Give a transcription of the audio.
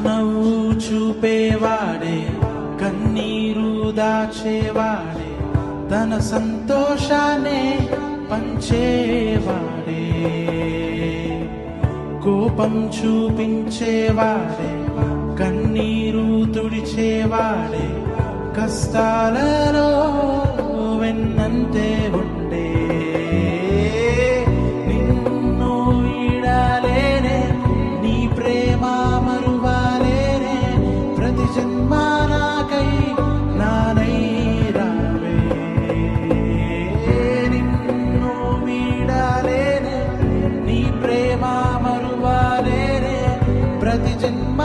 చిరునవ్వు చూపేవాడే, కన్నీరు దాచేవాడే, తన సంతోషాన్ని పంచేవాడే. కోపం చూపించేవాడే, కన్నీరు తుడిచేవాడే, కష్టాలలో వెన్నంతే ఉండే. నిన్ను వీడాలేనే, నీ ప్రేమ మరువాలేనే, ప్రతి జన్మ నాకై నానై రావే. నిన్ను వీడాలేనే, నీ ప్రేమ మరువాలేనే, ప్రతి జన్మ